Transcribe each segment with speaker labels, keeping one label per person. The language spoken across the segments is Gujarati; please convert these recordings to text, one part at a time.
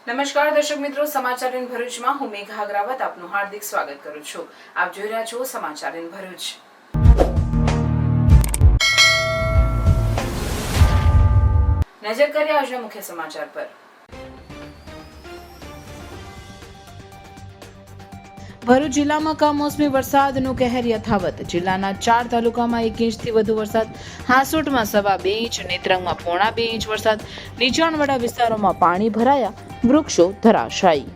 Speaker 1: નમસ્કાર દર્શક મિત્રો, સમાચાર ઇન ભરૂચમાં હું મેઘા અગ્રવાલ આપનું હાર્દિક સ્વાગત કરું છું. આપ જોઈ રહ્યા છો સમાચાર ઇન ભરૂચ. નજર કરીએ આજના મુખ્ય સમાચાર પર. ભરૂચ જિલ્લામાં કમોસમી વરસાદનું કહેર યથાવત. જિલ્લાના 4 તાલુકામાં 1 ઇંચથી વધુ વરસાદ. હાંસોટમાં 2.5 ઇંચ, નેત્રંગમાં 0.5 ઇંચ વરસાદ. નીચાણવાળા વિસ્તારોમાં પાણી ભરાયા, વૃક્ષો ધરાશાયી.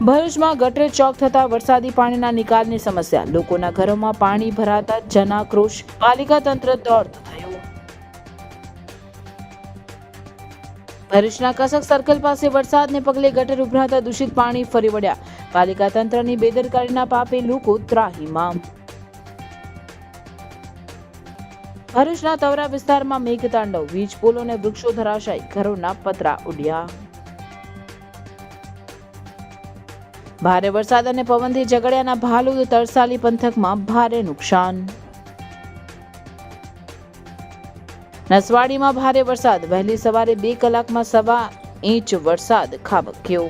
Speaker 1: ભરૂચમાં ગટરે ચોક થતા વરસાદી પાણીના નિકાલની સમસ્યા. લોકોના ઘરોમાં પાણી ભરાતા જનાક્રોશ. પાલિકા તંત્ર દોડતું થયું. ભરૂચના કસક સર્કલ પાસે વરસાદને પગલે ગટર ઉભરાતા દૂષિત પાણી ફરી વળ્યા. પાલિકા તંત્રની બેદરકારીના પાપે લોકો ત્રાહીમામ. ભરૂચના તવરા વિસ્તારમાં મેઘતાંડવ. વીજ પોલો અને વૃક્ષો ધરાશાયી. ઘરોના પતરા ઉડ્યા. ભારે વરસાદ અને પવનથી ઝઘડિયાના ભાલુદ તરસાલી પંથકમાં ભારે નુકસાન. નસવાડીમાં ભારે વરસાદ. વહેલી સવારે 2 કલાકમાં 1.25 ઇંચ વરસાદ ખાબક્યો.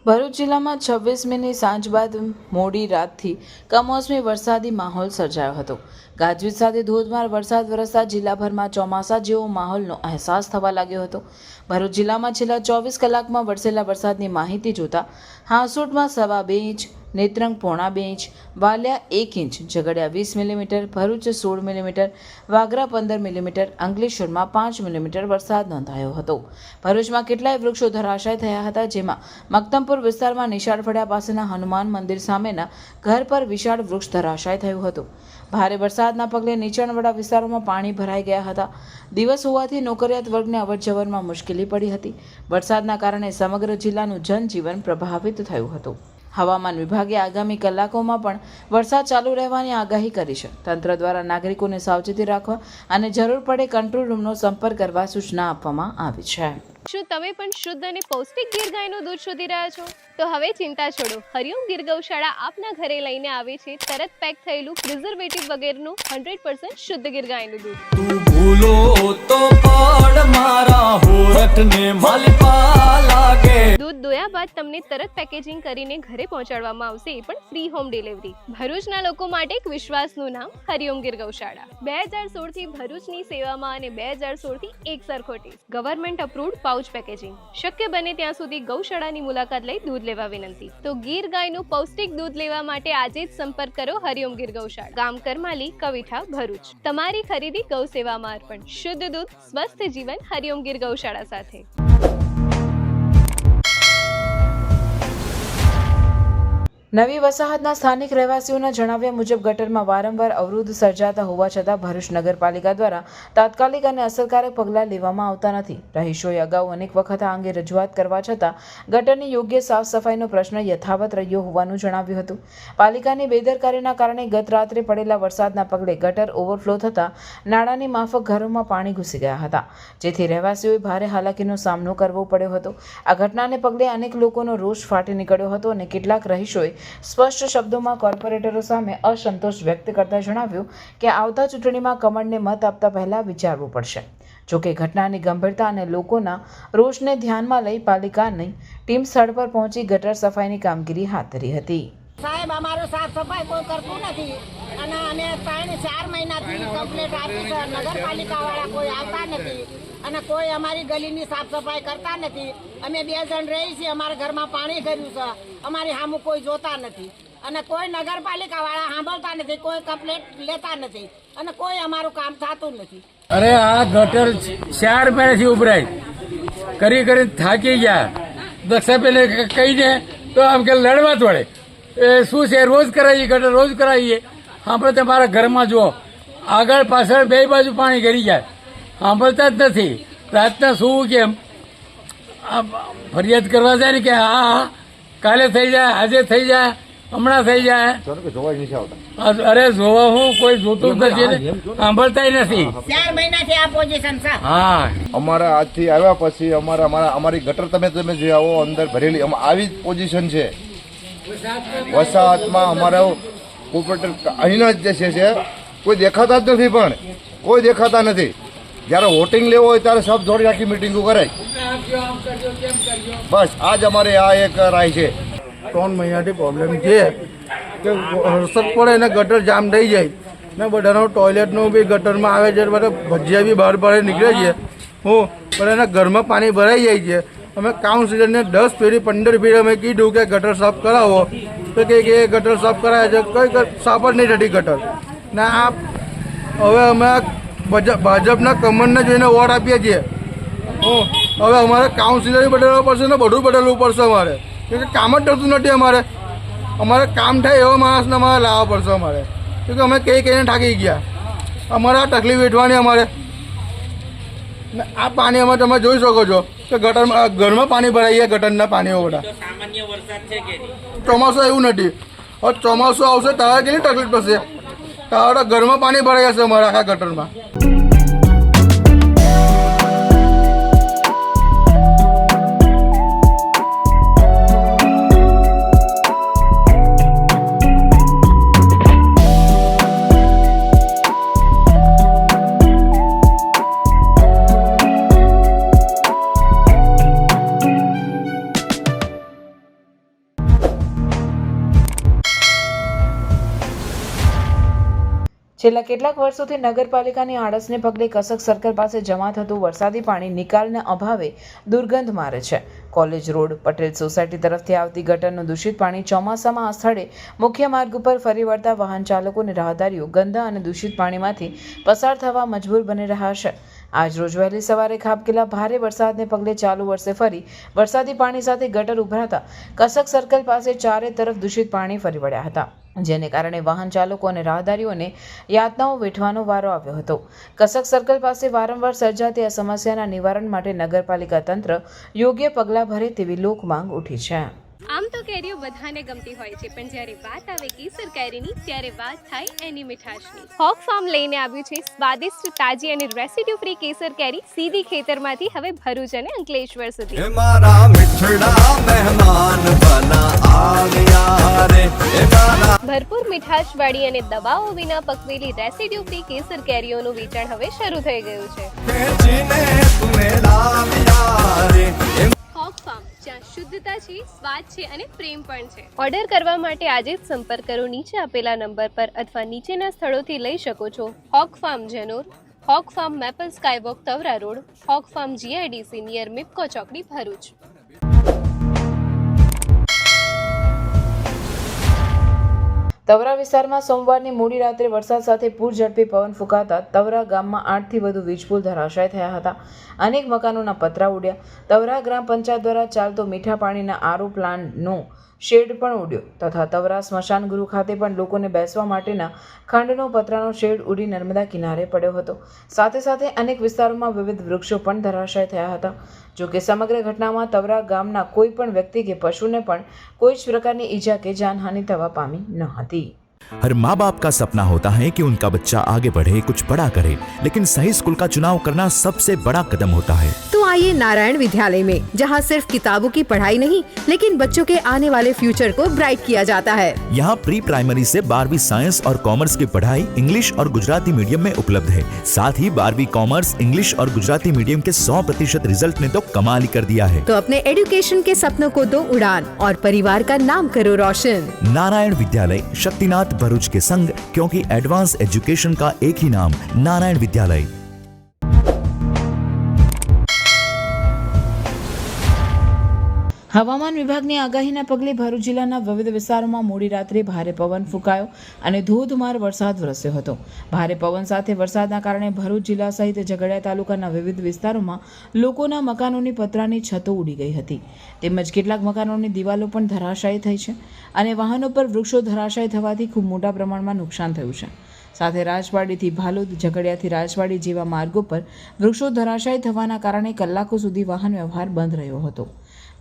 Speaker 1: ભરૂચ જિલ્લામાં 26 મેની સાંજ બાદ મોડી રાતથી કમોસમી વરસાદી માહોલ સર્જાયો હતો. ગાજવીજ સાથે ધોધમાર વરસાદ વરસતા જિલ્લાભરમાં ચોમાસા જેવો માહોલનો અહેસાસ થવા લાગ્યો હતો. ભરૂચ જિલ્લામાં છેલ્લા 24 કલાકમાં વરસેલા વરસાદની માહિતી જોતા હાંસોટમાં 2.5 inch, Netrang 0.5 inch, Valia 1 inch, Jhagadia 20 millimetre, Bharuch 16 millimetre, Vagra 15 millimetre, અંકલેશ્વરમાં 5 મિલીમીટર વરસાદ નોંધાયો હતો. ભરૂચમાં કેટલાય વૃક્ષો ધરાશાય થયા હતા, જેમાં મક્તમપુર વિસ્તારમાં નિશાળફળિયા પાસેના હનુમાન મંદિર સામેના ઘર પર વિશાળ વૃક્ષ ધરાશાય થયું હતું. ભારે વરસાદના પગલે નીચાણવાળા વિસ્તારોમાં પાણી ભરાઈ ગયા હતા. દિવસ હોવાથી નોકરિયાત વર્ગને અવરજવરમાં મુશ્કેલી પડી હતી. વરસાદના કારણે સમગ્ર જિલ્લાનું જનજીવન પ્રભાવિત થયું હતું. હવામાન વિભાગે આગામી કલાકોમાં પણ વરસાદ ચાલુ રહેવાની આગાહી કરી છે. તંત્ર દ્વારા નાગરિકોને સાવચેતી રાખવા અને જરૂર પડે કંટ્રોલ રૂમનો સંપર્ક કરવા સૂચના આપવામાં આવી છે.
Speaker 2: શું તમે પણ શુદ્ધ અને પૌષ્ટિક ગીર ગાયનું દૂધ શોધી રહ્યા છો? તો હવે ચિંતા છોડો. હરિઓમ ગીર ગૌશાળા આપના ઘરે લઈને આવે છે તરત પેક થયેલું પ્રિઝર્વેટિવ વગરનું 100% શુદ્ધ ગીર ગાયનું દૂધ.
Speaker 3: તું ભૂલો તો પડ મારા હોઠને માલપા લાગે.
Speaker 2: દૂધ દોયા બાદ તમને તરત પેકેજિંગ કરીને ઘરે પહોંચાડવામાં આવશે, એ પણ ફ્રી હોમ ડિલિવરી. ભરૂચના લોકો માટે એક વિશ્વાસનું નામ હરિઓમ ગીર ગૌશાળા. 2016 થી ભરૂચની સેવામાં અને 2016 થી એક સરખો test. Government approved pouch packaging. શક્ય બને ત્યાં સુધી ગૌશાળાની મુલાકાત લઈ દૂધ લેવા વિનંતી. તો ગીર ગાયનું પૌષ્ટિક દૂધ લેવા માટે આજે જ સંપર્ક કરો હરિઓમ ગીર ગૌશાળા, ગામ કરમાલી, કવિઠા, ભરૂચ. તમારી ખરીદી ગૌ સેવામાં અર્પણ. શુદ્ધ દૂધ, સ્વસ્થ જીવન, હરિઓમ ગીર ગૌશાળા સાથે.
Speaker 1: નવી વસાહતના સ્થાનિક રહેવાસીઓના જણાવ્યા મુજબ ગટરમાં વારંવાર અવરોધ સર્જાતા હોવા છતાં ભરૂચ નગરપાલિકા દ્વારા તાત્કાલિક અને અસરકારક પગલાં લેવામાં આવતા નથી. રહીશોએ અગાઉ અનેક વખત આ અંગે રજૂઆત કરવા છતાં ગટરની યોગ્ય સાફ સફાઈનો પ્રશ્ન યથાવત રહ્યો હોવાનું જણાવ્યું હતું. પાલિકાની બેદરકારીના કારણે ગત રાત્રે પડેલા વરસાદના પગલે ગટર ઓવરફ્લો થતાં નાળાની માફક ઘરોમાં પાણી ઘૂસી ગયા હતા, જેથી રહેવાસીઓએ ભારે હાલાકીનો સામનો કરવો પડ્યો હતો. આ ઘટનાને પગલે અનેક લોકોનો રોષ ફાટી નીકળ્યો હતો અને કેટલાક રહીશોએ સ્પષ્ટ શબ્દોમાં કોર્પોરેટરો સામે અસંતોષ વ્યક્ત કરતા જણાવ્યું કે આવતા ચૂંટણીમાં કમળને મત આપતા પહેલા વિચારવું પડશે. જોકે ઘટનાની ગંભીરતા અને લોકોના રોષને ધ્યાનમાં લઈ પાલિકાની ટીમ સ્થળ પર પહોંચી ગટર સફાઈની કામગીરી હાથ ધરી હતી.
Speaker 4: સાહેબ, અમારું સાફ સફાઈ કોઈ કરતું નથી અને અમે 3-4 મહિનાથી કમ્પ્લેટ આપી છે. નગરપાલિકાવાળા કોઈ આવતા નથી અને કોઈ અમારી ગલીની સાફ સફાઈ કરતા નથી. અમે 2 જણ રહી છીએ, અમારા ઘરમાં પાણી ગયું છે, અમારી સામું કોઈ જોતા નથી અને કોઈ નગરપાલિકાવાળા સાંભળતા નથી, કોઈ કમ્પ્લેટ લેતા નથી અને કોઈ અમારું કામ થતું નથી.
Speaker 5: અરે આ ગટર 4 મહિનાથી ઉભરાય કરી કરી થાકી ગયા. દક્ષા પેલે કહી દે તો આમ કે લડવા જ વળે. એ શું છે, રોજ કરાવીએ ગટર, રોજ કરાવીએ. આપણે તમારા ઘરમાં જુઓ, આગળ પાછળ 2 બાજુ પાણી ગરી જાય, સાંભળતા જ નથી. રાતના શું કેમ ફરિયાદ કરવા જાય ને કે હા કાલે થઈ જાય, આજે થઈ જાય, હમણાં થઈ જાય. અરે જોવા હું કોઈ જોતું જ નથી, સાંભળતા નથી.
Speaker 4: 4 મહિનાથી આ પોઝિશન છે.
Speaker 5: હા,
Speaker 6: અમારા આજથી આવ્યા પછી અમારી ગટર તમે જે આવો અંદર ભરેલી આવી જ પોઝિશન છે. વસાહતમાં અમારા કોર્પોરેટર અહીંના જ છે કોઈ દેખાતા જ નથી, પણ કોઈ દેખાતા નથી. જ્યારે વોટિંગ લેવો હોય ત્યારે સબ જોડી આખી મિટિંગો કરે. બસ આ જ અમારે આ એક રાય છે.
Speaker 7: 3 મહિનાથી પ્રોબ્લેમ છે કે વરસાદ પડે ને ગટર જામ થઈ જાય ને બધાનો ટોયલેટનું બી ગટરમાં આવે છે, બધા ભજીયા બી બહાર બહાર નીકળે છે. પણ એના ઘરમાં પાણી ભરાઈ જાય છે. અમે કાઉન્સિલરને 10 ફેરી 15 ફેરી અમે કીધું કે ગટર સાફ કરાવો, તો કે ગટર સાફ કરાવે છે, કોઈ સાફ જ નહીં થતી ગટર. ને આ હવે અમે ભાજપના કમરને જોઈને વોટ આપીએ છીએ. હવે અમારે કાઉન્સિલર બદલવું પડશે ને બધું બદલવું પડશે અમારે, કે કામ જ થતું નથી. અમારે કામ થાય એવો માણસને અમારે લાવવા પડશે અમારે, કે અમે કહીને થાકી ગયા. અમારે આ તકલીફ વેઠવાની અમારે. આ પાણી અમે તમે જોઈ શકો છો કે ગટરમાં ઘરમાં પાણી ભરાઈ ગયા, ગટરના પાણીઓ બધા. ચોમાસું એવું નથી. હવે ચોમાસું આવશે ત્યારે કેટલી તકલીફ થશે. ત્યારે ઘરમાં પાણી ભરાઈ જશે અમારા આખા ગટરમાં.
Speaker 1: છેલ્લા કેટલાક વર્ષોથી નગરપાલિકાની આળસને પગલે કસક સર્કલ પાસે જમા થતું વરસાદી પાણી નિકાલના અભાવે દુર્ગંધ મારે છે. કોલેજ રોડ, પટેલ સોસાયટી તરફથી આવતી ગટરનું દૂષિત પાણી ચોમાસામાં આ સ્થળે મુખ્ય માર્ગ ઉપર ફરી વળતા વાહન ચાલકો અને રાહદારીઓ ગંદા અને દૂષિત પાણીમાંથી પસાર થવા મજબૂર બની રહ્યા છે. આજ રોજ વહેલી સવારે ખાબકેલા ભારે વરસાદને પગલે ચાલુ વર્ષે ફરી વરસાદી પાણી સાથે ગટર ઉભરાતા કસક સર્કલ પાસે ચારે તરફ દૂષિત પાણી ફરી વળ્યા હતા, જેને કારણે વાહન ચાલકો અને રાહદારીઓને યાતનાઓ વેઠવાનો વારો આવ્યો હતો. કસક સર્કલ પાસે વારંવાર સર્જાતી આ સમસ્યાના નિવારણ માટે નગરપાલિકા તંત્ર યોગ્ય પગલાં ભરે તેવી લોકમાંગ ઉઠી છે.
Speaker 2: આમ તો કેરીઓ બધાને ગમતી હોય છે, પણ જ્યારે વાત આવે કેસર કેરીની ત્યારે વાત થાય એની મીઠાશની. હોક ફાર્મ લઈને આવ્યું છે સ્વાદિષ્ટ, તાજી અને રેસિડ્યુ ફ્રી કેસર કેરી સીધી ખેતરમાંથી હવે ભરૂચ અને અંકલેશ્વર સુધી.
Speaker 3: મારા મિઠડા મહેમાન બના આવ્યા રે.
Speaker 2: ભરપૂર મીઠાશવાળી અને દવાઓ વિના પકવેલી રેસિડ્યુ ફ્રી કેસર કેરીઓનું વેચાણ હવે શરૂ થઈ ગયું છે. હોક ફાર્મ, જ્યાં શુદ્ધતા છે, સ્વાદ છે અને પ્રેમ પણ છે. ઓર્ડર કરવા માટે આજે જ સંપર્ક કરો નીચે આપેલા નંબર પર અથવા નીચેના સ્થળોથી લઈ શકો છો. Hawk farm Janor, hawk farm maple skywalk Tavra road, hawk farm GIDC near Mipco ચોકડી ભરૂચ.
Speaker 1: તવરા વિસ્તારમાં સોમવારની મોડી રાત્રે વરસાદ સાથે પૂર ઝડપી પવન ફૂંકાતા તવરા ગામમાં 8થી વધુ વીજપોલ ધરાશાય થયા હતા. અનેક મકાનોના પતરા ઉડ્યા. તવરા ગ્રામ પંચાયત દ્વારા ચાલતો મીઠા પાણીના RO પ્લાન્ટનો શેડ પણ ઉડ્યો તથા તવરા સ્મશાન ગૃહ ખાતે પણ લોકોને બેસવા માટેના ખંડનો પતરાનો શેડ ઉડી નર્મદા કિનારે પડ્યો હતો. સાથે સાથે અનેક વિસ્તારોમાં વિવિધ વૃક્ષો પણ ધરાશાય થયા હતા. જોકે સમગ્ર ઘટનામાં તવરા ગામના કોઈ પણ વ્યક્તિ કે પશુને પણ કોઈ જ પ્રકારની ઈજા કે જાનહાનિ થવા પામી ન હતી.
Speaker 8: हर माँ बाप का सपना होता है कि उनका बच्चा आगे बढ़े, कुछ बड़ा करे, लेकिन सही स्कूल का चुनाव करना सबसे बड़ा कदम होता है.
Speaker 9: तो आइए नारायण विद्यालय में, जहाँ सिर्फ किताबों की पढ़ाई नहीं, लेकिन बच्चों के आने वाले फ्यूचर को ब्राइट किया जाता है.
Speaker 8: यहाँ प्री प्राइमरी से 12वीं साइंस और कॉमर्स की पढ़ाई इंग्लिश और गुजराती मीडियम में उपलब्ध है. साथ ही 12वीं कॉमर्स, इंग्लिश और गुजराती मीडियम के 100% रिजल्ट ने तो कमाल ही कर दिया है.
Speaker 9: तो अपने एजुकेशन के सपनों को दो उड़ान और परिवार का नाम करो रोशन.
Speaker 8: नारायण विद्यालय, शक्तिनाथ, भरूच के संग, क्योंकि एडवांस एजुकेशन का एक ही नाम, नारायण विद्यालय.
Speaker 1: હવામાન વિભાગની આગાહીના પગલે ભરૂચ જિલ્લાના વિવિધ વિસ્તારોમાં મોડી રાત્રે ભારે પવન ફૂંકાયો અને ધોધમાર વરસાદ વરસ્યો હતો. ભારે પવન સાથે વરસાદના કારણે ભરૂચ જિલ્લા સહિત ઝઘડિયા તાલુકાના વિવિધ વિસ્તારોમાં લોકોના મકાનોની પતરાની છતો ઉડી ગઈ હતી, તેમજ કેટલાક મકાનોની દિવાલો પણ ધરાશાયી થઈ છે અને વાહનો પર વૃક્ષો ધરાશાયી થવાથી ખૂબ મોટા પ્રમાણમાં નુકસાન થયું છે. સાથે રાજવાડીથી ભાલોદ, ઝઘડિયાથી રાજવાડી જેવા માર્ગો પર વૃક્ષો ધરાશાયી થવાના કારણે કલાકો સુધી વાહન વ્યવહાર બંધ રહ્યો હતો.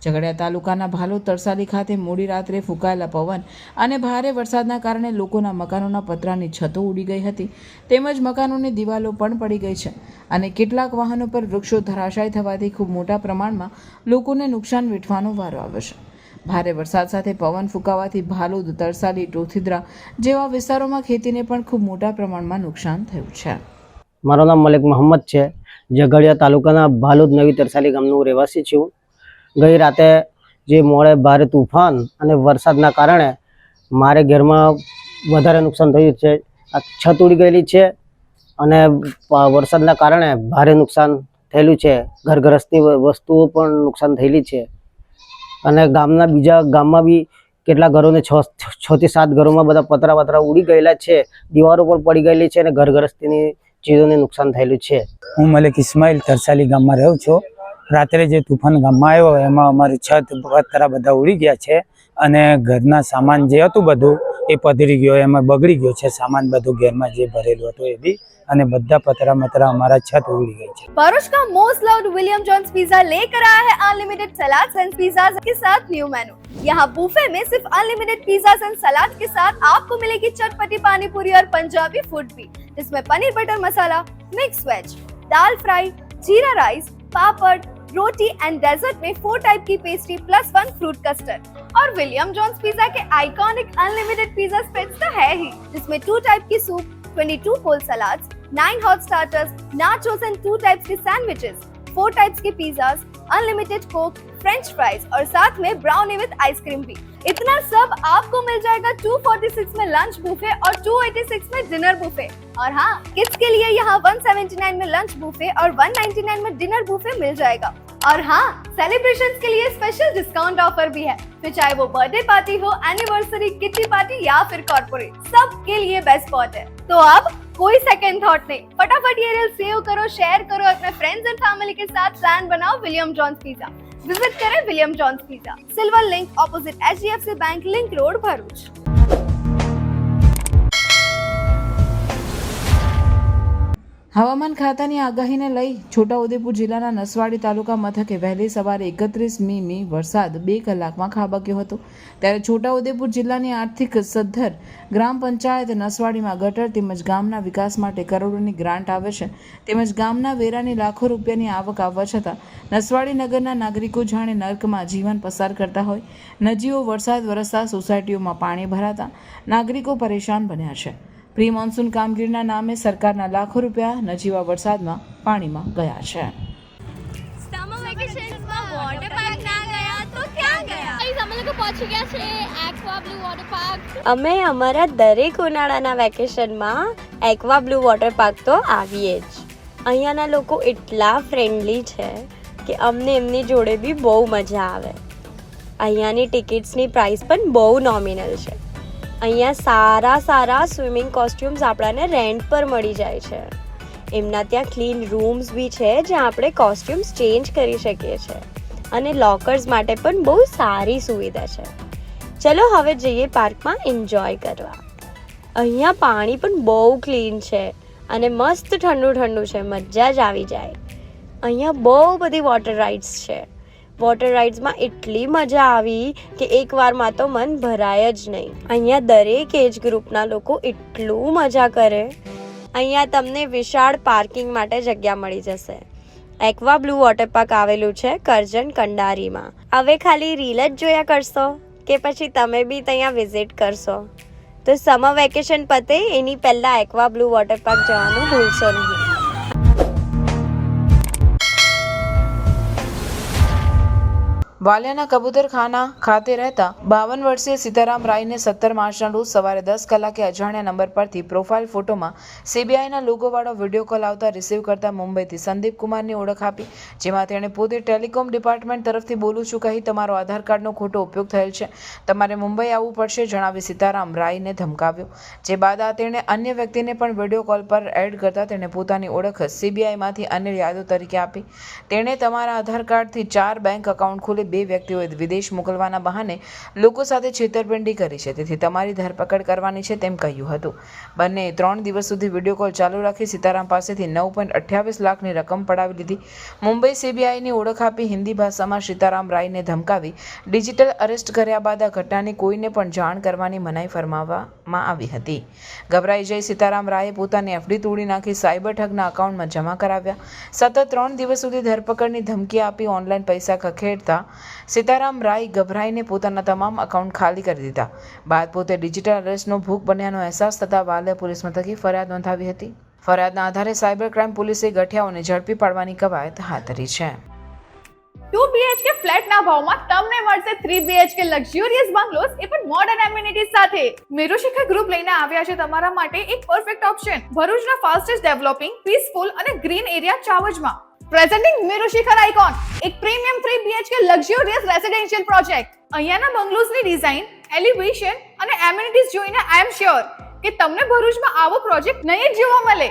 Speaker 1: ઝઘડિયા તાલુકાના ભાલોદ તરસાલી ખાતે મોડી રાત્રે ફૂંકાયેલા પવન અને ભારે વરસાદના કારણે લોકોના મકાનોના પતરાની છતો ઉડી ગઈ હતી, તેમજ મકાનોની દિવાલો પણ પડી ગઈ છે અને કેટલાક વાહનો પર વૃક્ષો ધરાશાયી થવાથી ખૂબ મોટા પ્રમાણમાં લોકોને નુકસાન વેઠવાનો વારો આવ્યો છે. ભારે વરસાદ સાથે પવન ફૂંકાવાથી ભાલોદ, તરસાલી, ટોથીદ્રા જેવા વિસ્તારોમાં ખેતીને પણ ખૂબ મોટા પ્રમાણમાં નુકસાન થયું છે.
Speaker 10: મારું નામ મલિક મોહમ્મદ છે. ઝઘડિયા તાલુકાના ભાલોદ નવી તરસાલી ગામનો રહેવાસી છું. ગઈ રાતે જે મોડે ભારે તુફાન અને વરસાદના કારણે મારે ઘરમાં વધારે નુકસાન થયું છે. આ છત ઉડી ગયેલી છે અને વરસાદના કારણે ભારે નુકસાન થયેલું છે. ઘરગૃહસ્થી વસ્તુઓ પણ નુકસાન થયેલી છે અને બીજા ગામમાં બી કેટલા ઘરોને 6 થી 7 ઘરોમાં બધા પતરા ઉડી ગયેલા છે. દીવારો પણ પડી ગયેલી છે અને ઘરગૃહસ્થીની ચીજોને નુકસાન થયેલું છે.
Speaker 11: હું મલિક ઇસ્માઇલ તરસાલી ગામમાં રહું છું. રાત્રે જે તુફાન ગામમાં આવ્યો એમાં અમારી છત પતરા બધા ઉડી ગયા છે અને ઘરના સામાન જે હતું બધું એ પધરી ગયો, એમાં બગડી ગયો છે સામાન બધું ઘરમાં જે ભરેલું હતું એ બી, અને બધા पतरा हमारा छत उड़ी गई है।
Speaker 2: भरूच का most loved William John's pizza लेकर आया है अनलिमिटेड सलाद एंड पिज्जा के साथ न्यू मेनू। यहाँ बुफे में सिर्फ अनलिमिटेड पिज्जा एंड सलाद के साथ आपको मिलेगी चटपटी पानी पूरी और पंजाबी फूड भी, जिसमें paneer butter masala, mix veg, दाल फ्राई, जीरा राइस, पापड़, रोटी एंड डेजर्ट में 4 टाइप की पेस्ट्री प्लस 1 फ्रूट कस्टर्ड। और विलियम जॉन्स पिज्जा के आइकॉनिक अनलिमिटेड पिज्जा स्प्रेड्स तो है ही, जिसमें 2 टाइप की soup, 22 cold salads, 9 hot starters, nachos and 2 types के सैंडविचेस, 4 टाइप्स के pizzas, unlimited coke, french fries और साथ में ब्राउनी विद आइसक्रीम भी। इतना सब आपको मिल जाएगा 246 में लंच बुफे और 286 में डिनर बुफे। और हाँ, किड्स के लिए यहाँ 179 में लंच बुफे और 199 में डिनर बुफे मिल जाएगा। और हाँ, सेलिब्रेशंस के लिए स्पेशल डिस्काउंट ऑफर भी है, फिर चाहे वो बर्थडे पार्टी हो, एनिवर्सरी, किटी पार्टी या फिर कॉर्पोरेट, सबके लिए बेस्ट स्पॉट है। तो अब कोई सेकंड थॉट नहीं, फटाफट ये रील सेव करो, शेयर करो, अपने फ्रेंड्स एंड फैमिली के साथ प्लान बनाओ विलियम जॉन्स पिज्जा। विजिट करें William John's pizza, silver link opposite HDFC bank link road Bharuch.
Speaker 1: હવામાન ખાતાની આગાહીને લઈ છોટાઉદેપુર જિલ્લાના નસવાડી તાલુકા મથકે વહેલી સવારે 31 મી વરસાદ 2 કલાકમાં ખાબક્યો હતો. ત્યારે છોટાઉદેપુર જિલ્લાની આર્થિક સદ્ધર ગ્રામ પંચાયત નસવાડીમાં ગટર તેમજ ગામના વિકાસ માટે કરોડોની ગ્રાન્ટ આવે છે, તેમજ ગામના વેરાની લાખો રૂપિયાની આવક આવવા છતાં નસવાડી નગરના નાગરિકો જાણે નર્કમાં જીવન પસાર કરતા હોય. નજીવો વરસાદ વરસતા સોસાયટીઓમાં પાણી ભરાતા નાગરિકો પરેશાન બન્યા છે. પ્રી મોન્સૂન કામગીરીના નામે સરકારના લાખો રૂપિયા નજીવા વરસાદમાં પાણીમાં ગયા છે.
Speaker 2: समर वेकेशंस में वाटर पार्क ना गया तो क्या गया? गाइस हम लोग पहुंच गया છે एक्वा ब्लू वॉटर पार्क। અમે અમારા દરેક ઉનાળાના વેકેશનમાં एक्वा ब्लू वॉटर पार्क તો આવીએ જ। અહીંયાના લોકો એટલા ફ્રેન્ડલી છે કે અમને એમની જોડે બી બહુ મજા આવે। અહીંયાની ટિકિટ્સની પ્રાઇસ પણ બહુ નોમિનલ છે। અહીંયા સારા સ્વિમિંગ કોસ્ટ્યુમ્સ આપણાને રેન્ટ પર મળી જાય છે। એમના ત્યાં ક્લીન રૂમ્સ બી છે જ્યાં આપણે કોસ્ટ્યુમ્સ ચેન્જ કરી શકીએ છીએ અને લોકર્સ માટે પણ બહુ સારી સુવિધા છે। ચલો હવે જઈએ પાર્કમાં એન્જોય કરવા। અહીંયા પાણી પણ બહુ ક્લીન છે અને મસ્ત ઠંડુ છે, મજા જ આવી જાય। અહીંયા બહુ બધી વોટર રાઇડ્સ છે। વોટર રાઇડ્સમાં એટલી મજા આવી કે એકવારમાં તો મન ભરાય જ નહીં। અહીંયા દરેક એજ ગ્રુપના લોકો એટલું મજા કરે। અહીંયા તમને વિશાળ પાર્કિંગ માટે જગ્યા મળી જશે। एक्वा ब्लू वॉटर पार्क आवेલું છે કરજણ કંડારીમાં। હવે ખાલી રીલ જ જોયા કરશો કે પછી તમે બી ત્યાં વિઝિટ કરશો? તો સમર વેકેશન પતે એની પહેલા एक्वा ब्लू वॉटर पार्क જવાનું ભૂલશો નહીં।
Speaker 1: વાલિયાના કબૂતરખાના ખાતે રહેતા 52 વર્ષીય સીતારામ રાયને 17 માર્ચના રોજ સવારે 10 કલાકે અજાણ્યા નંબર પરથી પ્રોફાઇલ ફોટોમાં CBIના લોગોવાળો વિડીયો કોલ આવતા રિસીવ કરતા મુંબઈથી સંદીપ કુમારની ઓળખ આપી, જેમાં તેણે પોતે ટેલિકોમ ડિપાર્ટમેન્ટ તરફથી બોલું છું કહી તમારો આધાર કાર્ડનો ખોટો ઉપયોગ થયેલ છે, તમારે મુંબઈ આવવું પડશે જણાવી સીતારામ રાયને ધમકાવ્યો। જે બાદ તેણે અન્ય વ્યક્તિને પણ વિડીયો કોલ પર એડ કરતા તેણે પોતાની ઓળખ CBIમાંથી અનિલ યાદવ તરીકે આપી। તેણે તમારા આધાર કાર્ડથી 4 બેંક એકાઉન્ટ ખોલી 2 વ્યક્તિઓએ વિદેશ મોકલવાના બહાને લોકો સાથે છેતરપિંડી કરી છે, તેથી તમારી ધરપકડ કરવાની છે તેમ કહ્યું હતું। બંને 3 દિવસ સુધી વિડીયો કોલ ચાલુ રાખી સીતારામ પાસેથી 9.28 લાખની રકમ પડાવી લીધી। મુંબઈ CBIની ઓળખ આપી હિન્દી ભાષામાં સીતારામ રાયને ધમકાવી ડિજિટલ અરેસ્ટ કર્યા બાદ આ ઘટનાની કોઈને પણ જાણ કરવાની મનાઈ ફરમાવવામાં આવી હતી। ગભરાઈ જઈ સીતારામ રાયે પોતાની FD તોડી નાખી સાયબર ઠગના એકાઉન્ટમાં જમા કરાવ્યા। સતત 3 દિવસ સુધી ધરપકડની ધમકી આપી ઓનલાઈન પૈસા ખખેડતા સીતારામ રાય ગભરાઈને પોતાના તમામ અકાઉન્ટ ખાલી કરી દીધા બાદ પોતે ડિજિટલ અરેસ્ટનો ભોગ બન્યાનો અહેસાસ થતાં વાલિયા પોલીસ મથકે ફરિયાદ નોંધાવી હતી. ફરિયાદના આધારે સાયબર ક્રાઇમ પોલીસે ગઠિયાઓને ઝડપી પાડવાની કવાયત હાથ ધરી છે.
Speaker 12: 2 BHK ફ્લેટના ભાવમાં તમને મળશે 3 BHK લક્ઝુરિયસ બંગલોઝ એ પણ મોડર્ન એમિનિટીઝ સાથે. મેરુશિખર ગ્રુપ લઈને આવ્યા છે તમારા માટે એક પરફેક્ટ ઓપ્શન ભરૂચના ફાસ્ટેસ્ટ ડેવલપિંગ પીસફુલ અને ગ્રીન એરિયા ચાવજમાં. પ્રેઝન્ટિંગ મેરુશિખર આઇકોન, એક premium 3 BHK luxurious residential project. અહીંયાના બંગલોઝની ડિઝાઇન, એલિવેશન અને એમિનિટીઝ જોઈને આઈ એમ શ્યોર કે તમને ભરૂચમાં આવો પ્રોજેક્ટ નહીં જ જોવા મળે.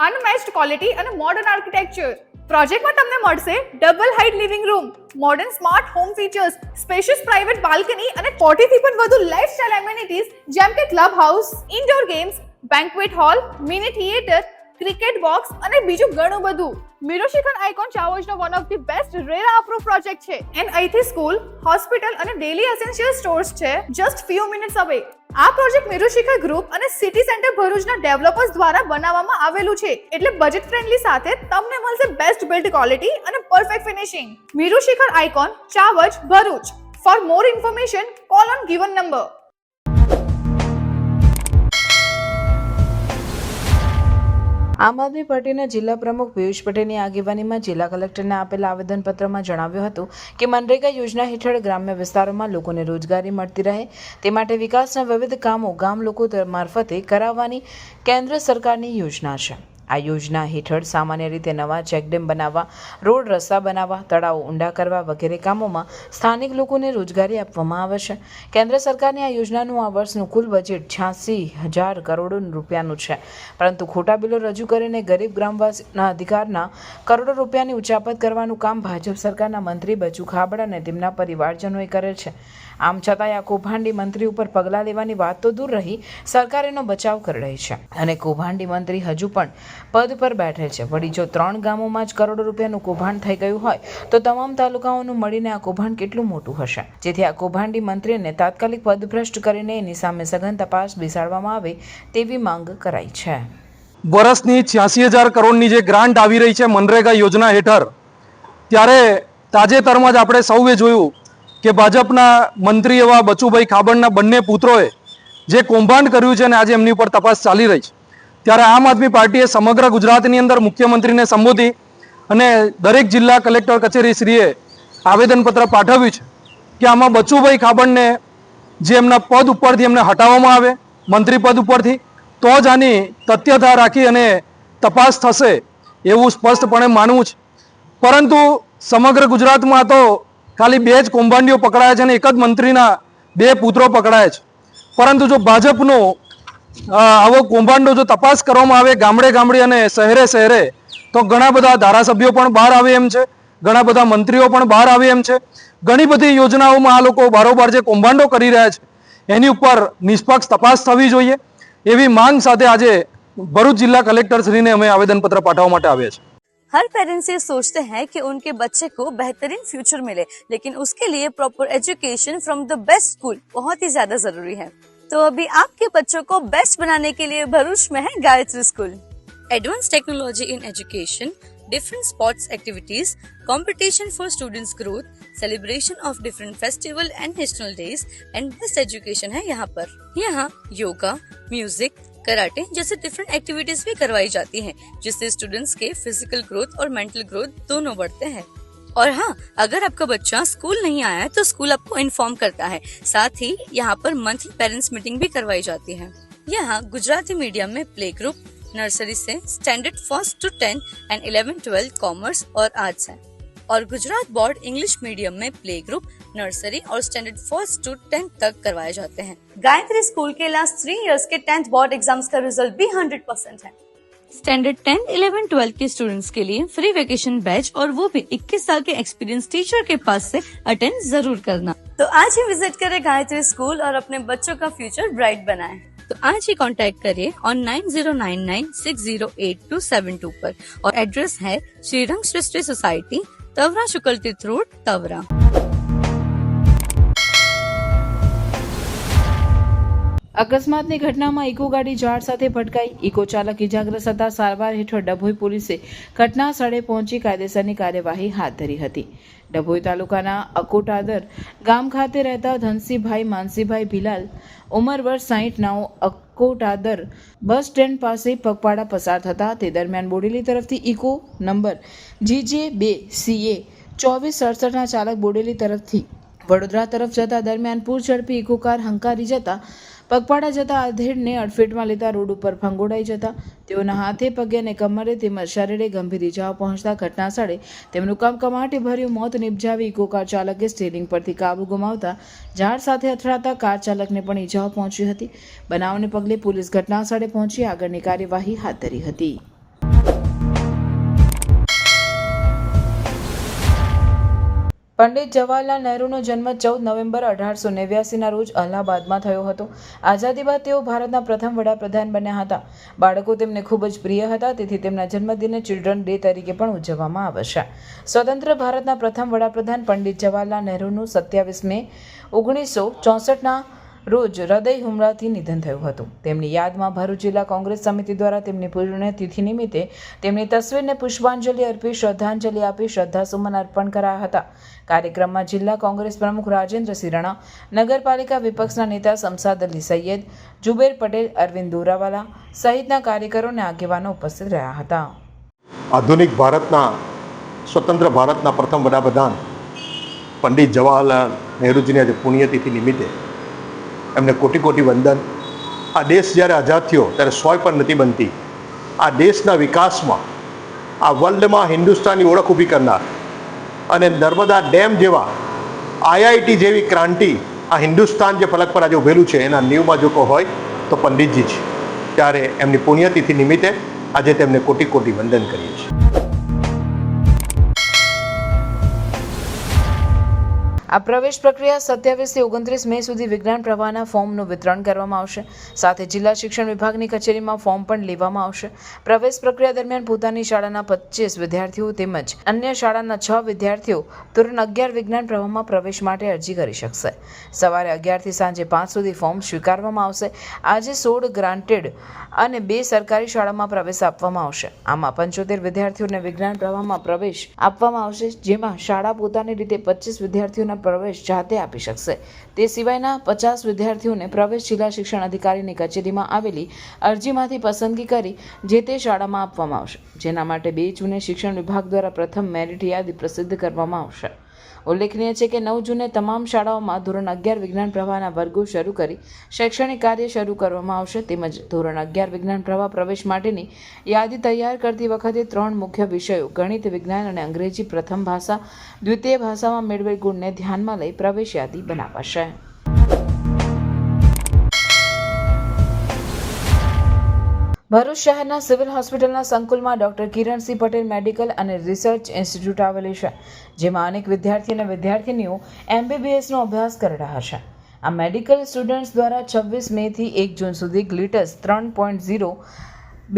Speaker 12: અનમેચ્ડ ક્વોલિટી અને મોડર્ન આર્કિટેક્ચર. પ્રોજેક્ટમાં તમને મળશે double height living room, modern smart home features, spacious private balcony અને 40 થી પણ વધુ લાઇફસ્ટાઇલ એમિનિટીઝ જેમ કે club house, indoor games, banquet hall, mini theatre, cricket box અને બીજું ઘણું બધું. મેરુશિખર આઇકોન ચાવજનો one of the best RERA approve project છે એન્ડ અહીંથી સ્કૂલ, હોસ્પિટલ અને ડેલી એસેન્શિયલ સ્ટોર્સ છે જસ્ટ ફ્યુ મિનિટ્સ અવે. આ પ્રોજેક્ટ મેરુશિખર ગ્રુપ અને સિટી સેન્ટર ભરૂચના ડેવલપર્સ દ્વારા બનાવવામાં આવેલું છે એટલે બજેટ ફ્રેન્ડલી સાથે તમને મળશે બેસ્ટ બિલ્ડ ક્વોલિટી અને perfect finishing. Merushikhar icon Chavaj Bharuch. For more information call on given number.
Speaker 1: Aam Aadmi પાર્ટીના જિલ્લા પ્રમુખ પિયુષ પટેલની આગેવાનીમાં જિલ્લા કલેક્ટરને આપેલા આવેદનપત્રમાં જણાવ્યું હતું કે મનરેગા યોજના હેઠળ ગ્રામ્ય વિસ્તારોમાં લોકોને રોજગારી મળતી રહે તે માટે વિકાસના વિવિધ કામો ગામ લોકો મારફતે કરાવવાની કેન્દ્ર સરકારની યોજના છે. આ યોજના હેઠળ સામાન્ય રીતે નવા ચેકડેમ બનાવવા, રોડ રસ્તા બનાવવા, તળાવો ઊંડા કરવા વગેરે કામોમાં સ્થાનિક લોકોને રોજગારી આપવામાં આવે છે. કેન્દ્ર સરકારની આ યોજનાનું આ વર્ષનું કુલ બજેટ 86,000 કરોડ રૂપિયાનું છે, પરંતુ ખોટા બિલો રજૂ કરીને ગરીબ ગ્રામવાસીના અધિકારના કરોડો રૂપિયાની ઉચાપત કરવાનું કામ ભાજપ સરકારના મંત્રી બચુ ખાબડ અને તેમના પરિવારજનોએ કરેલ છે. આમ છતાંય આ કૌભાંડી મંત્રી ઉપર પગલાં લેવાની વાત તો દૂર રહી, સરકાર એનો બચાવ કરી રહી છે અને કૌભાંડી મંત્રી હજુ પણ પદ પર બેઠેલ છે. વળી જો 3 ગામોમાં જ કરોડો રૂપિયાનું કૌભાંડ થઈ ગયું હોય તો તમામ તાલુકાઓનું મળીને આ કૌભાંડ કેટલું મોટું હશે? જેથી આ કૌભાંડી મંત્રીને તાત્કાલિક પદભ્રષ્ટ કરીને એની સામે સઘન તપાસ બેસાડવામાં આવે તેવી માંગ કરાઈ છે.
Speaker 13: વર્ષની 86,000 કરોડની જે ગ્રાન્ટ આવી રહી છે મનરેગા યોજના હેઠળ, ત્યારે તાજેતરમાં જ આપણે સૌએ જોયું કે ભાજપના મંત્રી એવા બચુભાઈ ખાબડના બંને પુત્રોએ જે કૌભાંડ કર્યું છે અને આજે એમની ઉપર તપાસ ચાલી રહી છે. ત્યારે આમ આદમી પાર્ટીએ સમગ્ર ગુજરાતની અંદર મુખ્યમંત્રીને સંબોધી અને દરેક જિલ્લા કલેક્ટર કચેરીશ્રીએ આવેદનપત્ર પાઠવ્યું છે કે આમાં બચુભાઈ ખાબડને જે એમના પદ ઉપરથી એમને હટાવવામાં આવે, મંત્રી પદ ઉપરથી, તો જ આની તથ્યતા રાખી અને તપાસ થશે એવું સ્પષ્ટપણે માનવું છે. પરંતુ સમગ્ર ગુજરાતમાં તો ખાલી 2 જ કૌભાંડીઓ પકડાયા છે અને એક જ મંત્રીના 2 પુત્રો પકડાયા છે. પરંતુ જો ભાજપનો આવો કૌભાંડો જો તપાસ કરવામાં આવે ગામડે ગામડે અને શહેરે શહેરે, તો ઘણા બધા ધારાસભ્યો પણ બહાર આવે એમ છે, ઘણા બધા મંત્રીઓ પણ બહાર આવે એમ છે. ઘણી બધી યોજનાઓમાં આ લોકો બારોબાર જે કૌભાંડો કરી રહ્યા છે એની ઉપર નિષ્પક્ષ તપાસ થવી જોઈએ એવી માંગ સાથે આજે ભરૂચ જિલ્લા કલેક્ટર શ્રીને અમે આવેદનપત્ર પાઠવવા માટે આવ્યા છીએ.
Speaker 14: हर पेरेंट्स ये सोचते हैं कि उनके बच्चे को बेहतरीन फ्यूचर मिले, लेकिन उसके लिए proper education from the best school बहुत ही ज्यादा जरूरी है. तो अभी आपके बच्चों को बेस्ट बनाने के लिए भरूच में है Gayatri school. Advance technology in education, different sports activities, competition for students' growth, celebration of different festival and national days and best education है यहाँ पर. यहाँ योगा, म्यूजिक, कराटे जैसे डिफरेंट एक्टिविटीज भी करवाई जाती हैं, जिससे स्टूडेंट्स के फिजिकल ग्रोथ और मेंटल ग्रोथ दोनों बढ़ते हैं. और हाँ, अगर आपका बच्चा स्कूल नहीं आया है तो स्कूल आपको इन्फॉर्म करता है. साथ ही यहाँ पर मंथली पेरेंट्स मीटिंग भी करवाई जाती है. यहाँ गुजराती मीडियम में प्ले ग्रुप, नर्सरी से standard 1st to 10 and 11-12 commerce और आर्ट्स है. और गुजरात बोर्ड इंग्लिश मीडियम में प्ले ग्रुप, नर्सरी और स्टैंडर्ड 1st to 10th तक करवाए जाते हैं. गायत्री स्कूल के लास्ट 3 इयर्स के 10th बोर्ड एग्जाम्स का रिजल्ट भी 100% है. स्टैंडर्ड 10, 11, 12 के स्टूडेंट्स के लिए फ्री वेकेशन बैच और वो भी 21 साल के एक्सपीरियंस टीचर के पास से अटेंड जरूर करना. तो आज ही विजिट करें गायत्री स्कूल और अपने बच्चों का फ्यूचर ब्राइट बनाएं. तो आज ही कांटेक्ट करिए ऑन 9099608272 पर और एड्रेस है श्रीरंग सृष्टि सोसाइटी, तवरा शुक्ल तीर्थ रोड, तवरा.
Speaker 1: અકસ્માતની ઘટનામાં ઇકો ગાડી ઝાડ સાથે ભટકાઈ. ઇકો ચાલક ઇજાગ્રસ્ત થતા સારવાર હેઠળ ડભોઈ પોલીસે ઘટના સ્થળે પહોંચી કાયદેસરની કાર્યવાહી હાથ ધરી હતી. ડભોઈ તાલુકાના અકોટાદર ગામ ખાતે રહેતા ધનસીભાઈ માનસીભાઈ ભીલાલ ઉંમર વર્ષ 60 નાઓ અકોટાદર બસ સ્ટેન્ડ પાસે પગપાળા પસાર થતા તે દરમિયાન બોડેલી તરફથી ઇકો નંબર GJ2CA 2467ના ચાલક બોડેલી તરફથી વડોદરા તરફ જતા દરમિયાન પૂર ઝડપી ઇકો કાર હંકારી જતા પગપાળા જતા આધેડને અડફેટમાં લેતા રોડ ઉપર ફંગોળાઈ જતા તેઓના હાથે પગે અને કમરે તેમજ શરીરે ગંભીર ઇજાઓ પહોંચતા ઘટના સ્થળે તેમનું કમકમાટી ભર્યું મોત નિપજાવી ઇકો કાર ચાલકે સ્ટીયરિંગ પરથી કાબુ ગુમાવતા ઝાડ સાથે અથડાતા કાર ચાલકને પણ ઇજાઓ પહોંચી હતી. બનાવને પગલે પોલીસ ઘટના સ્થળે પહોંચી આગળની કાર્યવાહી હાથ ધરી હતી. પંડિત જવાહરલાલ નહેરુનો જન્મ 14 નવેમ્બર 1889ના રોજ અલ્હાબાદમાં થયો હતો. આઝાદી બાદ તેઓ ભારતના પ્રથમ વડાપ્રધાન બન્યા હતા. બાળકો તેમને ખૂબ જ પ્રિય હતા, તેથી તેમના જન્મદિનને ચિલ્ડ્રન ડે તરીકે પણ ઉજવવામાં આવે છે. સ્વતંત્ર ભારતના પ્રથમ વડાપ્રધાન પંડિત જવાહરલાલ નહેરુનું 27 મે 1964ના રોજ હૃદય હુમલાથી નિધન થયું હતું. તેમની યાદમાં ભરૂચ જિલ્લા કોંગ્રેસ સમિતિ દ્વારા તેમની પુણ્યતિથિ નિમિત્તે તેમની તસવીરને પુષ્પાંજલિ અર્પી શ્રદ્ધાંજલિ આપી શ્રદ્ધાસુમન અર્પણ કરાયા હતા. કાર્યક્રમમાં જિલ્લા કોંગ્રેસ પ્રમુખ રાજેન્દ્રસિંહ રાણા, નગરપાલિકા વિપક્ષના નેતા શમસાદ અલી સૈયદ, જુબેર પટેલ, અરવિંદ દોરાવાલા સહિતના કાર્યકરો અને આગેવાનો ઉપસ્થિત રહ્યા હતા.
Speaker 15: આધુનિક ભારતના સ્વતંત્ર ભારતના પ્રથમ વડાપ્રધાન પંડિત જવાહરલાલ નહેરુજીની આજે પુણ્યતિથિ નિમિત્તે એમને કોટી કોટી વંદન. આ દેશ જ્યારે આઝાદ થયો ત્યારે સોય પણ નથી બનતી. આ દેશના વિકાસમાં આ વર્લ્ડમાં હિન્દુસ્તાનની ઓળખ ઊભી કરનાર અને નર્મદા ડેમ જેવા IIT જેવી ક્રાંતિ આ હિન્દુસ્તાન જે ફલક પર આજે ઉભેલું છે એના નીવમાં જો કોઈ હોય તો પંડિતજી છે. ત્યારે એમની પુણ્યતિથિ નિમિત્તે આજે તેમને કોટી કોટી વંદન કરીએ છીએ.
Speaker 1: આ પ્રવેશ પ્રક્રિયા 27 થી 29 મે સુધી વિજ્ઞાન પ્રવાહના ફોર્મનું વિતરણ કરવામાં આવશે. સાથે જિલ્લા શિક્ષણ વિભાગની કચેરીમાં ફોર્મ પણ લેવામાં આવશે. પ્રવેશ પ્રક્રિયા દરમિયાન પોતાની શાળાના 25 વિદ્યાર્થીઓ તેમજ અન્ય શાળાના 6 વિદ્યાર્થીઓ ધોરણ 11 વિજ્ઞાન પ્રવાહમાં પ્રવેશ માટે અરજી કરી શકશે. સવારે 11 થી સાંજે 5 સુધી ફોર્મ સ્વીકારવામાં આવશે. આજે 16 ગ્રાન્ટેડ અને 2 સરકારી શાળામાં પ્રવેશ આપવામાં આવશે. આમાં 75 વિદ્યાર્થીઓને વિજ્ઞાન પ્રવાહમાં પ્રવેશ આપવામાં આવશે, જેમાં શાળા પોતાની રીતે 25 વિદ્યાર્થીઓના પ્રવેશ જાતે આપી શકશે. તે સિવાયના 50 વિદ્યાર્થીઓને પ્રવેશ જિલ્લા શિક્ષણ અધિકારીની કચેરીમાં આવેલી અરજીમાંથી પસંદગી કરી જે તે શાળામાં આપવામાં આવશે, જેના માટે 2 જૂને શિક્ષણ વિભાગ દ્વારા પ્રથમ મેરિટ યાદી પ્રસિદ્ધ કરવામાં આવશે. ઉલ્લેખનીય છે કે 9 જૂને તમામ શાળાઓમાં ધોરણ 11 વિજ્ઞાન પ્રવાહના વર્ગો શરૂ કરી શૈક્ષણિક કાર્ય શરૂ કરવામાં આવશે. તેમજ ધોરણ 11 વિજ્ઞાન પ્રવાહ પ્રવેશ માટેની યાદી તૈયાર કરતી વખતે 3 મુખ્ય વિષયો ગણિત, વિજ્ઞાન અને અંગ્રેજી પ્રથમ ભાષા, દ્વિતીય ભાષામાં મેળવેલ ગુણને ધ્યાનમાં લઈ પ્રવેશ યાદી બનાવાશે. ભરૂચ શહેરના સિવિલ હોસ્પિટલના સંકુલમાં ડોક્ટર કિરણસિંહ પટેલ મેડિકલ અને રિસર્ચ ઇન્સ્ટિટ્યૂટ આવેલી છે, જેમાં અનેક વિદ્યાર્થી અને વિદ્યાર્થીનીઓ MBBSનો અભ્યાસ કરી રહ્યા છે. આ મેડિકલ સ્ટુડન્ટ્સ દ્વારા 26 મેથી 1 જૂન સુધી ગ્લિટર્સ 3.0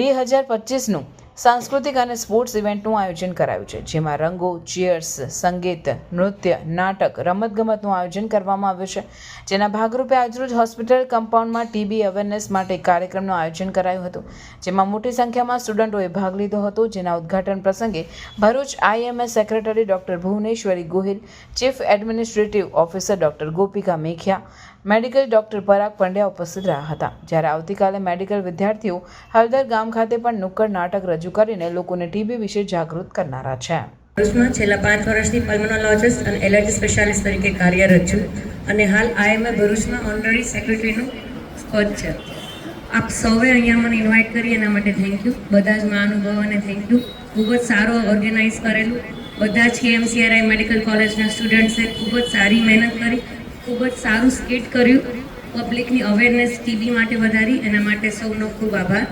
Speaker 1: 2025નું સાંસ્કૃતિક અને સ્પોર્ટ્સ ઇવેન્ટનું આયોજન કરાયું છે, જેમાં રંગો, ચીયર્સ, સંગીત, નૃત્ય, નાટક, રમતગમતનું આયોજન કરવામાં આવ્યું છે. જેના ભાગરૂપે આજરોજ હોસ્પિટલ કમ્પાઉન્ડમાં TB અવેરનેસ માટે કાર્યક્રમનું આયોજન કરાયું હતું, જેમાં મોટી સંખ્યામાં સ્ટુડન્ટોએ ભાગ લીધો હતો. જેના ઉદ્ઘાટન પ્રસંગે Bharuch IMS secretary doctor Bhuvneshwari Gohil, chief administrative officer doctor Gopika Mekhiya, medical doctor Parag Pandya ઉપસ્થિત રહ્યા હતા. જ્યારે આવતીકાલે મેડિકલ વિદ્યાર્થીઓ હળદર ગામ ખાતે પણ નુક્કડ નાટક રજૂ કરીને લોકોને TB વિશે જાગૃત કરનારા છે.
Speaker 16: ભરૂચમાં છેલ્લા 5 વર્ષથી પલ્મોનોલોજિસ્ટ અને એલર્જી સ્પેશિયાલિસ્ટ તરીકે કાર્યરત છું અને હાલ IMS ભરૂચમાં ઓનરરી સેક્રેટરીનું પદ છે. આપ સૌએ અહીંયા મને ઇન્વાઇટ કરી એના માટે થેન્ક યુ. બધા જ મહાનુભાવોને થેન્ક યુ. ખૂબ જ સારું ઓર્ગેનાઇઝ કરેલું. બધા જ KMCRI મેડિકલ કોલેજના સ્ટુડન્ટ્સે ખૂબ જ સારી મહેનત કરી, ખૂબ જ સારું સ્કીટ કર્યું, પબ્લિકની અવેરનેસ TB માટે વધારી. એના માટે સૌનો ખૂબ આભાર.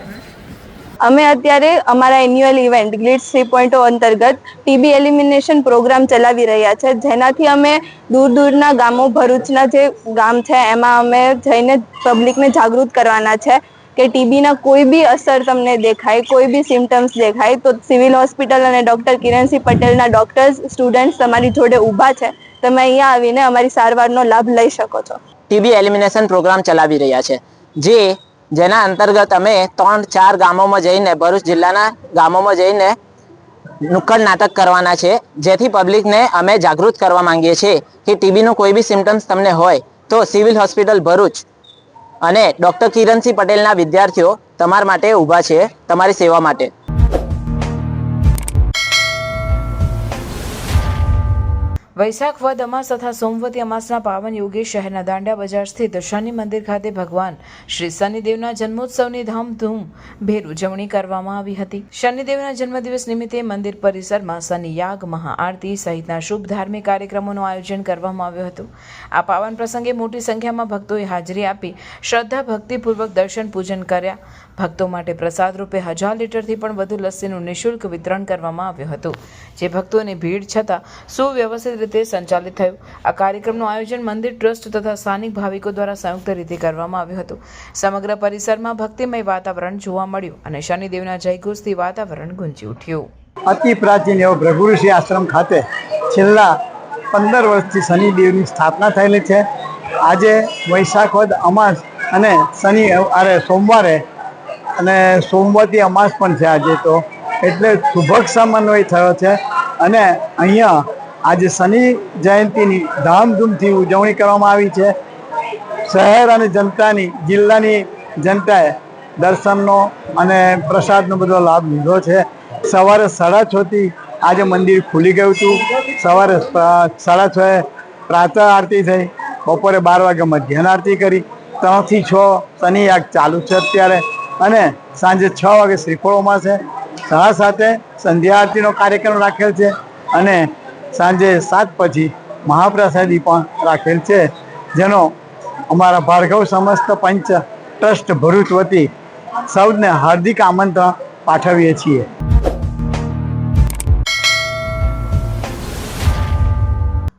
Speaker 17: અમે અત્યારે અમારા એન્યુઅલ ઇવેન્ટ ગ્લિટ્સ 3.0 અંતર્ગત TB એલિમિનેશન પ્રોગ્રામ ચલાવી રહ્યા છે, જેનાથી અમે દૂર દૂરના ગામો, ભરૂચના જે ગામ છે એમાં અમે જઈને પબ્લિકને જાગૃત કરવાના છે કે TBના કોઈ બી અસર તમને દેખાય, કોઈ બી સિમ્ટમ્સ દેખાય તો સિવિલ હોસ્પિટલ અને ડૉક્ટર કિરણસિંહ પટેલના ડૉક્ટર્સ, સ્ટુડન્ટ્સ તમારી જોડે ઊભા છે. તમે અહીંયા આવીને અમારી સારવારનો લાભ લઈ શકો છો.
Speaker 18: TB એલિમિનેશન પ્રોગ્રામ ચલાવી રહ્યા છે, જેના અંતર્ગત અમે 3-4 ગામોમાં જઈને ભરૂચ જિલ્લાના ગામોમાં જઈને નુક્કડ નાટક કરવાના છે, જેથી પબ્લિકને અમે જાગૃત કરવા માંગીએ છીએ કે ટીબીનું કોઈ બી સિમ્ટમ્સ તમને હોય તો સિવિલ હોસ્પિટલ ભરૂચ અને ડૉક્ટર કિરણસિંહ પટેલના વિદ્યાર્થીઓ તમારા માટે ઊભા છે, તમારી સેવા માટે.
Speaker 1: વૈશાખ વદ અમાસ તથા સોમવતી અમાસના પાવન યોગે શહેરના દાંડિયા બજાર સ્થિત શનિ મંદિર ખાતે ભગવાન શ્રી શનિદેવના જન્મોત્સવની ધામધૂમભેર ઉજવણી કરવામાં આવી હતી. શનિદેવના જન્મદિવસ નિમિત્તે મંદિર પરિસરમાં શનિ યાગ, મહાઆરતી સહિતના શુભ ધાર્મિક કાર્યક્રમોનું આયોજન કરવામાં આવ્યું હતું. આ પાવન પ્રસંગે મોટી સંખ્યામાં ભક્તોએ હાજરી આપી શ્રદ્ધા ભક્તિપૂર્વક દર્શન પૂજન કર્યા. ભક્તો માટે પ્રસાદ રૂપે 1000 લીટરથી પણ વધુ લસ્સીનું નિઃશુલ્ક વિતરણ કરવામાં આવ્યું હતું, જે ભક્તોની ભીડ છતાં સુવ્યવસ્થિત રીતે સંચાલિત થયું. આ કાર્યક્રમનું આયોજન મંદિર ટ્રસ્ટ તથા સ્થાનિક ભાવિકો દ્વારા સંયુક્ત રીતે કરવામાં આવ્યું હતું. સમગ્ર પરિસરમાં ભક્તિમય વાતાવરણ જોવા મળ્યું અને શનિદેવના જયઘોષથી વાતાવરણ ગુંજી ઉઠ્યું.
Speaker 19: અતિ પ્રાચીન એવો ભૃગુઋષિ આશ્રમ ખાતે છેલ્લા 15 વર્ષથી શનિદેવની સ્થાપના થયેલી છે. આજે વૈશાખ વદ અમાસ અને સોમવારે અને સોમવતી અમાસ પણ છે આજે, તો એટલે શુભક સમન્વય થયો છે અને અહીંયા આજે શનિ જયંતીની ધામધૂમથી ઉજવણી કરવામાં આવી છે. શહેર અને જનતાની, જિલ્લાની જનતાએ દર્શનનો અને પ્રસાદનો બધો લાભ લીધો છે. સવારે 6:30થી આજે મંદિર ખુલી ગયું હતું. સવારે 6:30 પ્રાતઃ આરતી થઈ, બપોરે 12 વાગે મધ્યાહન આરતી કરી, 3 થી 6 શનિ યાગ ચાલુ છે અત્યારે, અને સાંજે 6 વાગે શ્રીફળોમાં છે. 7:30 સંધ્યા આરતીનો કાર્યક્રમ રાખેલ છે અને સાંજે 7 પછી મહાપ્રસાદી પણ રાખેલ છે, જેનો અમારા ભાર્ગવ સમસ્ત પંચ ટ્રસ્ટ ભરૂચ વતી સૌને હાર્દિક આમંત્રણ પાઠવીએ છીએ.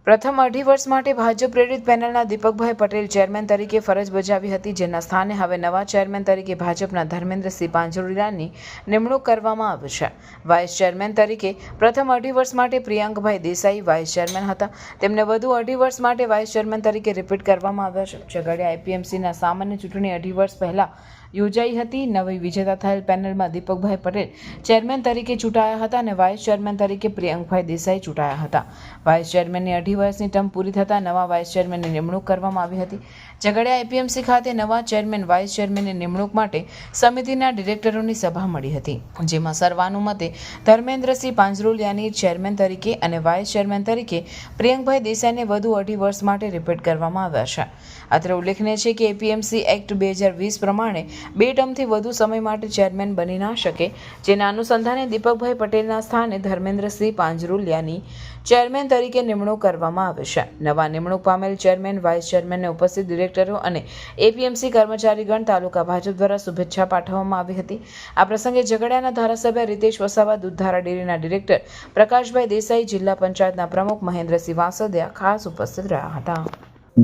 Speaker 1: પ્રથમ 2.5 વર્ષ માટે ભાજપ પ્રેરિત પેનલના દીપકભાઈ પટેલ ચેરમેન તરીકે ફરજ બજાવી હતી, જેના સ્થાને હવે નવા ચેરમેન તરીકે ભાજપના ધર્મેન્દ્રસિંહ પાંજરોલિયાની નિમણૂક કરવામાં આવી છે. વાઇસ ચેરમેન તરીકે પ્રથમ 2.5 વર્ષ માટે પ્રિયંકભાઈ દેસાઈ વાઇસ ચેરમેન હતા. તેમને વધુ 2.5 વર્ષ માટે વાઇસ ચેરમેન તરીકે રિપીટ કરવામાં આવ્યા છે. ઝઘડિયા આઈપીએમસીના સામાન્ય ચૂંટણી 2.5 વર્ષ પહેલા યોજાઈ હતી. નવી વિજેતા થયેલ પેનલમાં દીપકભાઈ પટેલ ચેરમેન તરીકે ચૂંટાયા હતા અને વાઇસ ચેરમેન તરીકે પ્રિયંકભાઈ દેસાઈ ચૂંટાયા હતા. વાઇસ ચેરમેનની 2.5 વર્ષની ટર્મ પૂરી થતાં નવા વાઇસ ચેરમેનની નિમણૂક કરવામાં આવી હતી. ઝઘડિયા આઈપીએમસી ખાતે નવા ચેરમેન, વાઇસ ચેરમેનની નિમણૂક માટે સમિતિના ડિરેક્ટરોની સભા મળી હતી, જેમાં સર્વાનુમતે ધર્મેન્દ્રસિંહ પાંજરોલિયાની ચેરમેન તરીકે અને વાઇસ ચેરમેન તરીકે પ્રિયંકભાઈ દેસાઈને વધુ 2.5 વર્ષ માટે રિપીટ કરવામાં આવ્યા છે. અત્રે ઉલ્લેખનીય છે કે એપીએમસી એક્ટ 2020 પ્રમાણે 2 ટર્મથી વધુ સમય માટે ચેરમેન બની ના શકે, જેના અનુસંધાને દીપકભાઈ પટેલના સ્થાને ધર્મેન્દ્રસિંહ પાંજરોલિયાની ચેરમેન તરીકે નિમણૂક કરવામાં આવે છે. નવા નિમણૂક પામેલ ચેરમેન, વાઇસ ચેરમેનને ઉપસ્થિત ડિરેક્ટરો અને એપીએમસી કર્મચારીગણ તાલુકા ભાજપ દ્વારા શુભેચ્છા પાઠવવામાં આવી હતી. આ પ્રસંગે ઝઘડિયાના ધારાસભ્ય રીતેશ વસાવા, દૂધધારા ડેરીના ડિરેક્ટર પ્રકાશભાઈ દેસાઈ, જિલ્લા પંચાયતના પ્રમુખ મહેન્દ્રસિંહ વાસદિયા ખાસ ઉપસ્થિત રહ્યા હતા.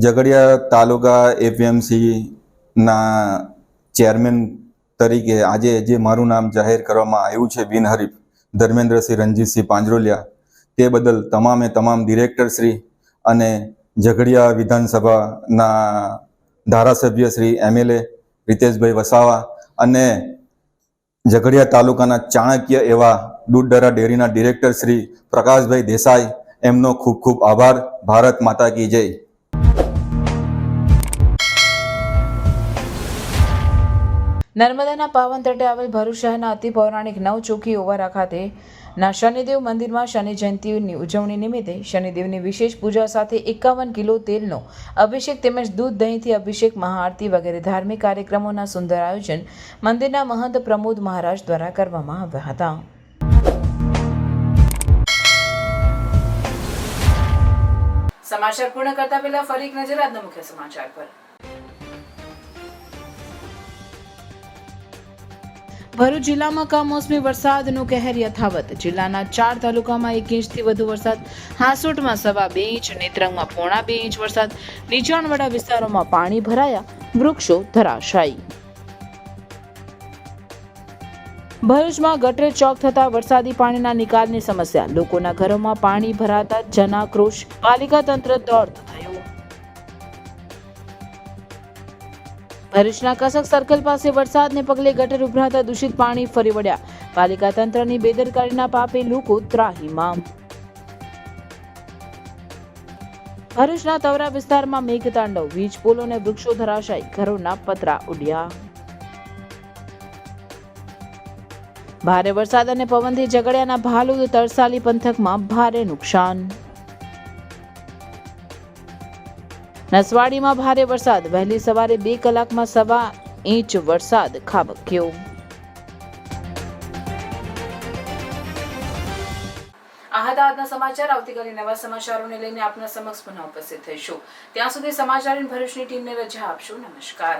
Speaker 20: ઝઘડિયા તાલુકા એપીએમસીના ચેરમેન તરીકે આજે જે મારું નામ જાહેર કરવામાં આવ્યું છે, બિનહરીફ ધર્મેન્દ્રસિંહ રણજીતસિંહ પાંજરોલિયા, તે બદલ તમામ ડિરેક્ટર શ્રી અને ઝઘડિયા વિધાનસભાના ધારાસભ્ય શ્રી એમએલએ રીતેશભાઈ વસાવા અને ઝઘડિયા તાલુકાના ચાણક્ય એવા દૂધધારા ડેરીના ડિરેક્ટર શ્રી પ્રકાશભાઈ દેસાઈ, એમનો ખૂબ ખૂબ આભાર. ભારત માતા કી જય.
Speaker 1: નર્મદાના પાવન તટે આવેલ ભરૂચ શહેરના અતિ પૌરાણિક નવચોકી ઓવારા ખાતે ના શનિદેવ મંદિરમાં શનિ જયંતિની ઉજવણી નિમિત્તે શનિદેવની વિશેષ પૂજા સાથે 51 કિલો તેલનો અભિષેક તેમજ દૂધ દહીંથી અભિષેક, મહાઆરતી વગેરે ધાર્મિક કાર્યક્રમોના સુંદર આયોજન મંદિરના મહંત પ્રમોદ મહારાજ દ્વારા કરવામાં આવ્યા હતા. સમાચાર પૂર્ણ કરતા પહેલા ફરી એક નજર આજના મુખ્ય સમાચાર પર. ભરૂચ જિલ્લામાં કમોસમી વરસાદનો કહેર યથાવત. જિલ્લાના 4 તાલુકામાં 1 ઇંચથી વધુ વરસાદ. હાંસોટમાં 2.25 ઇંચ, નેત્રંગમાં 0.5 ઇંચ વરસાદ. નીચાણવાળા વિસ્તારોમાં પાણી ભરાયા, વૃક્ષો ધરાશાયી. ભરૂચમાં ગટર ચોક થતા વરસાદી પાણીના નિકાલની સમસ્યા. લોકોના ઘરોમાં પાણી ભરાતા જનાક્રોશ. પાલિકા તંત્ર દોડતું થયું. ભરૂચના કસક સર્કલ પાસે વરસાદને પગલે ગટર ઉભરાતા દૂષિત પાણી ફરી વળ્યા. પાલિકા તંત્રની બેદરકારીના પાપે લોકો ત્રાહીમામ. ભરૂચના તવરા વિસ્તારમાં મેઘતાંડવ, વીજ પોલ અને વૃક્ષો ધરાશાયી, ઘરોના પતરા ઉડ્યા. ભારે વરસાદ અને પવનથી ઝઘડિયાના ભાલુદ તરસાલી પંથકમાં ભારે નુકસાન. નસવાડીમાં ભારે વરસાદ, વહેલી સવારે 2 કલાકમાં 1.25 ઇંચ વરસાદ ખાબક્યો. આ હતા આજના સમાચાર. આવતીકાલે નવા સમાચારોને લઈને આપના સમક્ષ પુનઃ ઉપસ્થિત થઈશું. ત્યાં સુધી સમાચાર ભરૂચની ટીમને રજા આપશો. નમસ્કાર.